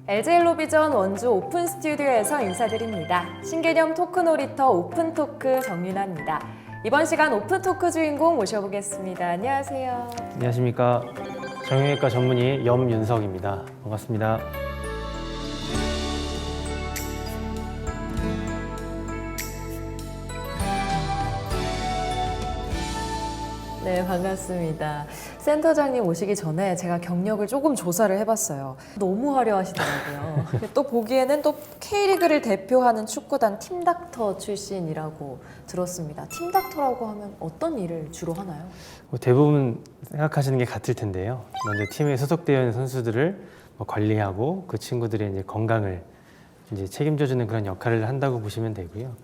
LG엘로비전 원주 오픈 스튜디오에서 인사드립니다. 신개념 토크 놀이터 오픈 토크 정윤아입니다. 이번 시간 오픈 토크 주인공 모셔보겠습니다. 안녕하세요. 안녕하십니까. 정형외과 전문의 염윤석입니다. 반갑습니다. 네, 반갑습니다. 센터장님 오시기 전에 제가 경력을 조금 조사를 해봤어요. 너무 화려하시더라고요. 또 보기에는 또 K리그를 대표하는 축구단 팀닥터 출신이라고 들었습니다. 팀닥터라고 하면 어떤 일을 주로 하나요? 대부분 생각하시는 게 같을 텐데요. 먼저 팀에 소속되어 있는 선수들을 관리하고 그 친구들의 이제 건강을 이제 책임져주는 그런 역할을 한다고 보시면 되고요.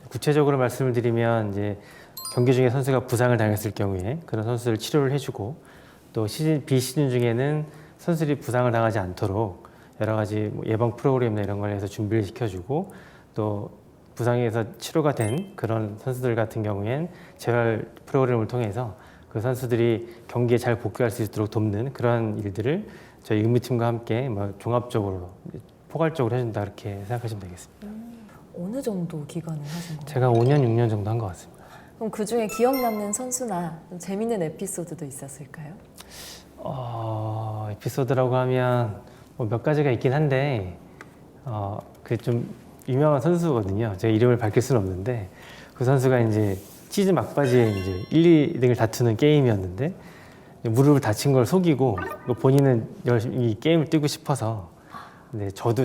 구체적으로 말씀을 드리면 이제 경기 중에 선수가 부상을 당했을 경우에 그런 선수를 치료를 해주고 또 비시즌 중에는 선수들이 부상을 당하지 않도록 여러 가지 예방 프로그램이나 이런 걸 해서 준비를 시켜주고 또 부상에서 치료가 된 그런 선수들 같은 경우엔 재활 프로그램을 통해서 그 선수들이 경기에 잘 복귀할 수 있도록 돕는 그런 일들을 저희 의무팀과 함께 종합적으로 포괄적으로 해준다 이렇게 생각하시면 되겠습니다. 어느 정도 기간을 하신 거예요? 제가 5년, 6년 정도 한 것 같습니다. 그럼 그 중에 기억 남는 선수나 좀 재밌는 에피소드도 있었을까요? 에피소드라고 하면 몇 가지가 있긴 한데 그 좀 유명한 선수거든요. 제가 이름을 밝힐 수는 없는데 그 선수가 이제 시즌 막바지에 이제 1, 2등을 다투는 게임이었는데 무릎을 다친 걸 속이고 본인은 열심히 이 게임을 뛰고 싶어서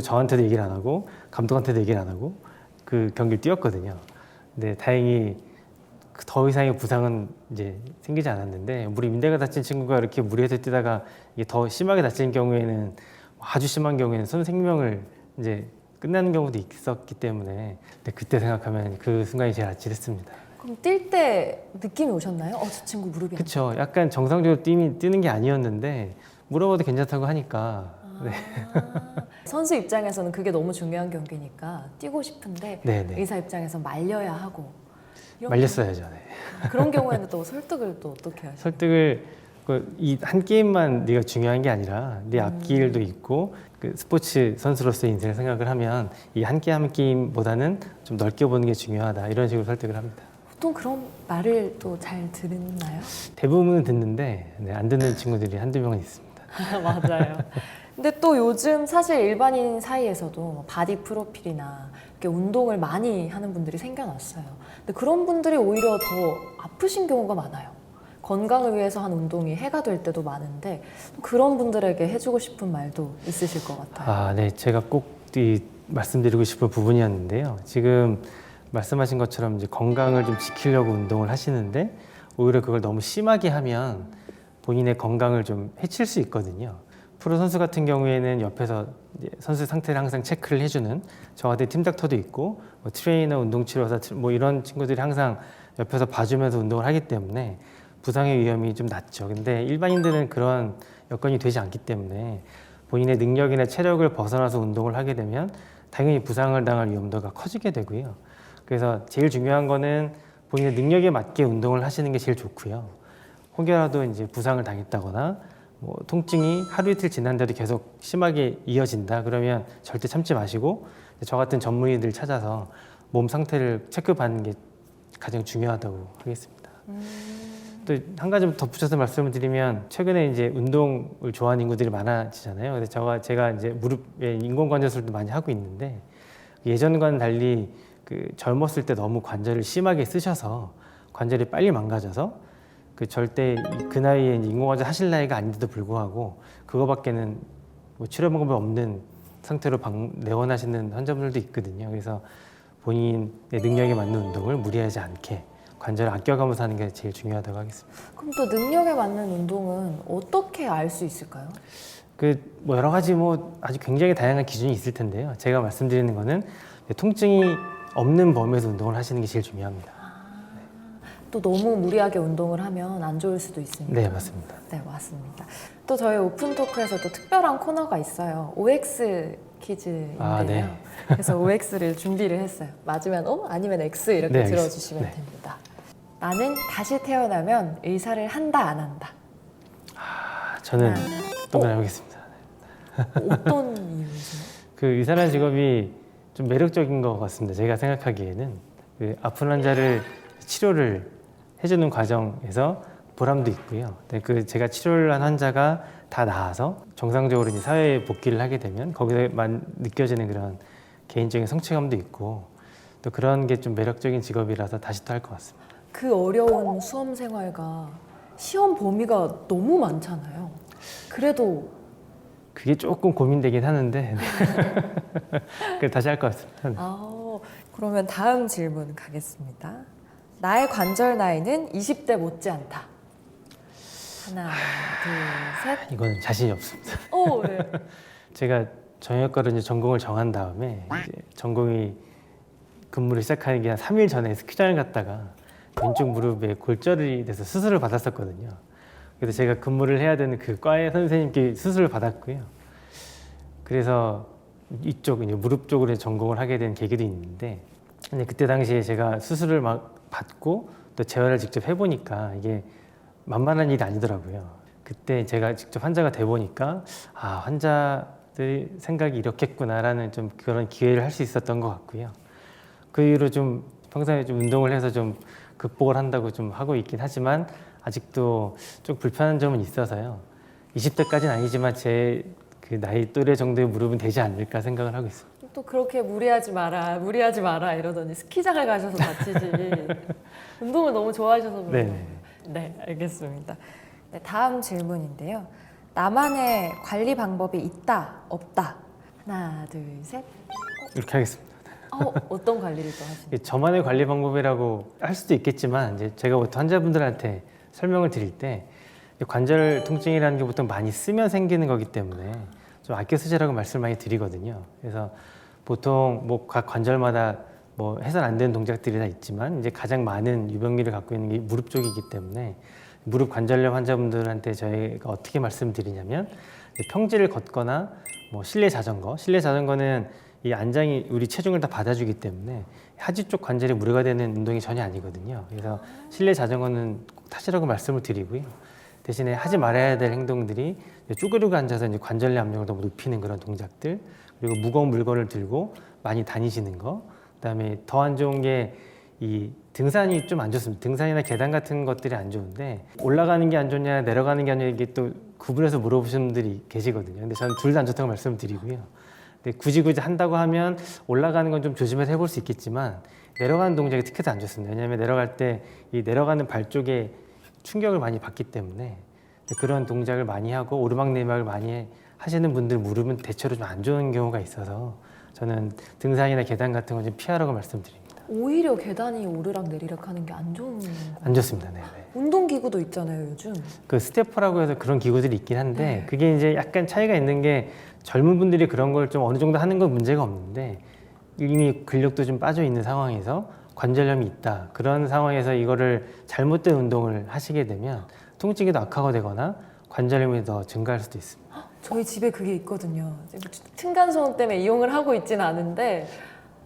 저한테도 얘기를 안 하고 감독한테도 얘기를 안 하고 그 경기를 뛰었거든요. 근데 다행히 더 이상의 부상은 이제 생기지 않았는데 무릎 인대가 다친 친구가 이렇게 무리해서 뛰다가 이게 더 심하게 다친 경우에는 아주 심한 경우에는 손 생명을 이제 끝나는 경우도 있었기 때문에 그때 생각하면 그 순간이 제일 아찔했습니다. 그럼 뛸 때 느낌이 오셨나요? 저 친구 무릎이 안 그렇죠. 약간 정상적으로 뛰는 게 아니었는데 물어봐도 괜찮다고 하니까 선수 입장에서는 그게 너무 중요한 경기니까 뛰고 싶은데 네네. 의사 입장에서 말려야 하고 말렸어야죠. 네. 그런 경우에는 또 설득을 또 어떻게 하세요? 설득을 이 한 게임만 네가 중요한 게 아니라 네 앞길도 있고 그 스포츠 선수로서의 인생을 생각을 하면 이 한 게임보다는 좀 넓게 보는 게 중요하다 이런 식으로 설득을 합니다. 보통 그런 말을 또 잘 듣나요? 대부분은 듣는데 안 듣는 친구들이 한두 명은 있습니다. 맞아요. 근데 또 요즘 사실 일반인 사이에서도 바디 프로필이나 이렇게 운동을 많이 하는 분들이 생겨났어요. 근데 그런 분들이 오히려 더 아프신 경우가 많아요. 건강을 위해서 한 운동이 해가 될 때도 많은데 그런 분들에게 해주고 싶은 말도 있으실 것 같아요. 네. 제가 꼭 말씀드리고 싶은 부분이었는데요. 지금 말씀하신 것처럼 이제 건강을 좀 지키려고 운동을 하시는데 오히려 그걸 너무 심하게 하면 본인의 건강을 좀 해칠 수 있거든요. 프로 선수 같은 경우에는 옆에서 이제 선수 상태를 항상 체크를 해주는 저 같은 팀닥터도 있고 트레이너, 운동치료사 이런 친구들이 항상 옆에서 봐주면서 운동을 하기 때문에 부상의 위험이 좀 낮죠. 근데 일반인들은 그런 여건이 되지 않기 때문에 본인의 능력이나 체력을 벗어나서 운동을 하게 되면 당연히 부상을 당할 위험도가 커지게 되고요. 그래서 제일 중요한 거는 본인의 능력에 맞게 운동을 하시는 게 제일 좋고요. 혹여라도 이제 부상을 당했다거나 통증이 하루 이틀 지난데도 계속 심하게 이어진다 그러면 절대 참지 마시고 저 같은 전문의들 찾아서 몸 상태를 체크받는 게 가장 중요하다고 하겠습니다. 또 한 가지 덧붙여서 말씀을 드리면 최근에 이제 운동을 좋아하는 인구들이 많아지잖아요. 그래서 제가 이제 무릎에 인공관절술도 많이 하고 있는데 예전과는 달리 젊었을 때 너무 관절을 심하게 쓰셔서 관절이 빨리 망가져서 절대 그 나이에 인공관절 하실 나이가 아닌데도 불구하고 그거밖에는 치료 방법이 없는 상태로 내원하시는 환자분들도 있거든요. 그래서 본인의 능력에 맞는 운동을 무리하지 않게 관절을 아껴가면서 하는 게 제일 중요하다고 하겠습니다. 그럼 또 능력에 맞는 운동은 어떻게 알 수 있을까요? 여러 가지 아주 굉장히 다양한 기준이 있을 텐데요. 제가 말씀드리는 거는 통증이 없는 범위에서 운동을 하시는 게 제일 중요합니다. 또 너무 무리하게 운동을 하면 안 좋을 수도 있습니다. 네, 맞습니다. 네, 맞습니다. 또 저희 오픈 토크에서 또 특별한 코너가 있어요. OX 퀴즈인데요. 네. 그래서 OX를 준비를 했어요. 맞으면 O, 아니면 X 이렇게 네, 들어주시면 네. 됩니다. 나는 다시 태어나면 의사를 한다, 안 한다? 저는 또 해보겠습니다. 어떤 이유이세요? 그 의사라는 직업이 좀 매력적인 것 같습니다. 제가 생각하기에는 그 아픈 환자를 치료를 해주는 과정에서 보람도 있고요. 근데 그 제가 치료를 한 환자가 다 나아서 정상적으로 이제 사회에 복귀를 하게 되면 거기서만 느껴지는 그런 개인적인 성취감도 있고 또 그런 게 좀 매력적인 직업이라서 다시 또 할 것 같습니다. 그 어려운 수험 생활과 시험 범위가 너무 많잖아요. 그래도 그게 조금 고민되긴 하는데 그 다시 할 것 같습니다. 그러면 다음 질문 가겠습니다. 나의 관절 나이는 20대 못지않다. 하나, 둘, 셋. 이거는 자신이 없습니다. 네. 제가 정형외과로 이제 전공을 정한 다음에 이제 전공이 근무를 시작하는 게 한 3일 전에 스키장을 갔다가 왼쪽 무릎에 골절이 돼서 수술을 받았었거든요. 그래서 제가 근무를 해야 되는 그 과의 선생님께 수술을 받았고요. 그래서 이쪽 이제 무릎 쪽으로 전공을 하게 된 계기도 있는데, 근데 그때 당시에 제가 수술을 막 받고 또 재활을 직접 해보니까 이게 만만한 일이 아니더라고요. 그때 제가 직접 환자가 돼 보니까 아, 환자들 생각이 이렇겠구나라는 좀 그런 기회를 할 수 있었던 것 같고요. 그 이후로 좀 평소에 좀 운동을 해서 좀 극복을 한다고 좀 하고 있긴 하지만 아직도 좀 불편한 점은 있어서요. 20대까지는 아니지만 제 그 나이 또래 정도의 무릎은 되지 않을까 생각을 하고 있습니다. 또 그렇게 무리하지 마라 이러더니 스키장을 가셔서 다치지. 운동을 너무 좋아하셔서 그래요. 네네. 네, 알겠습니다. 네, 다음 질문인데요. 나만의 관리 방법이 있다, 없다. 하나, 둘, 셋. 이렇게 하겠습니다. 어떤 관리를 또 하시나요? 이게 저만의 관리 방법이라고 할 수도 있겠지만 이제 제가 보통 환자분들한테 설명을 드릴 때 관절 통증이라는 게 보통 많이 쓰면 생기는 거기 때문에 좀 아껴 쓰시라고 말씀을 많이 드리거든요. 그래서 보통 뭐 각 관절마다 뭐 해선 안 되는 동작들이 다 있지만 이제 가장 많은 유병미를 갖고 있는 게 무릎 쪽이기 때문에 무릎 관절염 환자분들한테 저희가 어떻게 말씀드리냐면 평지를 걷거나 뭐 실내 자전거는 이 안장이 우리 체중을 다 받아주기 때문에 하지 쪽 관절에 무리가 되는 운동이 전혀 아니거든요. 그래서 실내 자전거는 꼭 타시라고 말씀을 드리고요. 대신에 하지 말아야 될 행동들이 쭈그리고 앉아서 이제 관절내 압력을 너무 높이는 그런 동작들, 그리고 무거운 물건을 들고 많이 다니시는 거, 그다음에 더 안 좋은 게 이 등산이 좀 안 좋습니다. 등산이나 계단 같은 것들이 안 좋은데 올라가는 게 안 좋냐 내려가는 게 안 좋냐 이게 또 구분해서 물어보시는 분들이 계시거든요. 근데 저는 둘 다 안 좋다고 말씀을 드리고요. 근데 굳이 한다고 하면 올라가는 건 좀 조심해서 해볼 수 있겠지만 내려가는 동작이 특히 더 안 좋습니다. 왜냐하면 내려갈 때 이 내려가는 발 쪽에 충격을 많이 받기 때문에 그런 동작을 많이 하고 오르막내리막을 많이 하시는 분들 무릎은 대체로 좀 안 좋은 경우가 있어서 저는 등산이나 계단 같은 건 좀 피하라고 말씀드립니다. 오히려 계단이 오르락 내리락 하는 게 안 좋은 거예요? 안 좋습니다. 네. 운동기구도 있잖아요, 요즘. 그 스태퍼라고 해서 그런 기구들이 있긴 한데 네. 그게 이제 약간 차이가 있는 게 젊은 분들이 그런 걸 좀 어느 정도 하는 건 문제가 없는데 이미 근력도 좀 빠져 있는 상황에서 관절염이 있다. 그런 상황에서 이거를 잘못된 운동을 하시게 되면 통증이 더 악화가 되거나 관절염이 더 증가할 수도 있습니다. 저희 집에 그게 있거든요. 층간소음 때문에 이용을 하고 있지는 않은데.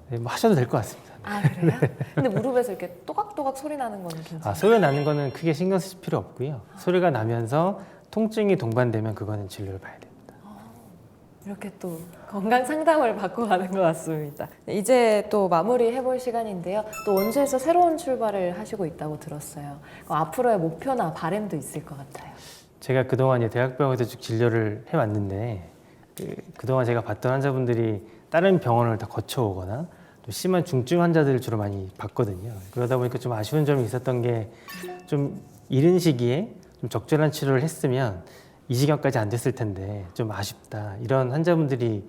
네, 뭐 하셔도 될 것 같습니다. 아, 그래요? 근데 무릎에서 이렇게 또각또각 소리 나는 거는 괜찮아요? 소리 나는 거는 크게 신경 쓰실 필요 없고요. 소리가 나면서 통증이 동반되면 그거는 진료를 봐야 됩니다. 이렇게 또 건강 상담을 받고 가는 것 같습니다. 이제 또 마무리 해볼 시간인데요. 또 원주에서 새로운 출발을 하시고 있다고 들었어요. 앞으로의 목표나 바람도 있을 것 같아요. 제가 그동안 대학병원에서 쭉 진료를 해왔는데 그동안 제가 봤던 환자분들이 다른 병원을 다 거쳐오거나 좀 심한 중증 환자들을 주로 많이 봤거든요. 그러다 보니까 좀 아쉬운 점이 있었던 게 좀 이른 시기에 좀 적절한 치료를 했으면 이 지경까지 안 됐을 텐데 좀 아쉽다 이런 환자분들이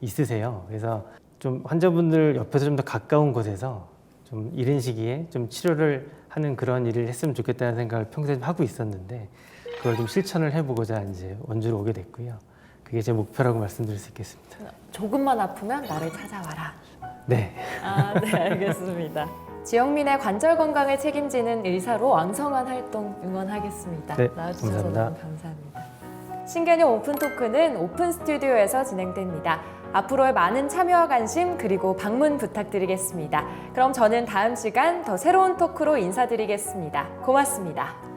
있으세요. 그래서 좀 환자분들 옆에서 좀 더 가까운 곳에서 좀 이른 시기에 좀 치료를 하는 그런 일을 했으면 좋겠다는 생각을 평소에 좀 하고 있었는데 그걸 좀 실천을 해보고자 이제 원주로 오게 됐고요. 그게 제 목표라고 말씀드릴 수 있겠습니다. 조금만 아프면 나를 찾아와라. 네. 네, 알겠습니다. 지영민의 관절 건강을 책임지는 의사로 왕성한 활동 응원하겠습니다. 네, 나와주셔서 감사합니다. 너무 감사합니다. 신개념 오픈 토크는 오픈 스튜디오에서 진행됩니다. 앞으로의 많은 참여와 관심 그리고 방문 부탁드리겠습니다. 그럼 저는 다음 시간 더 새로운 토크로 인사드리겠습니다. 고맙습니다.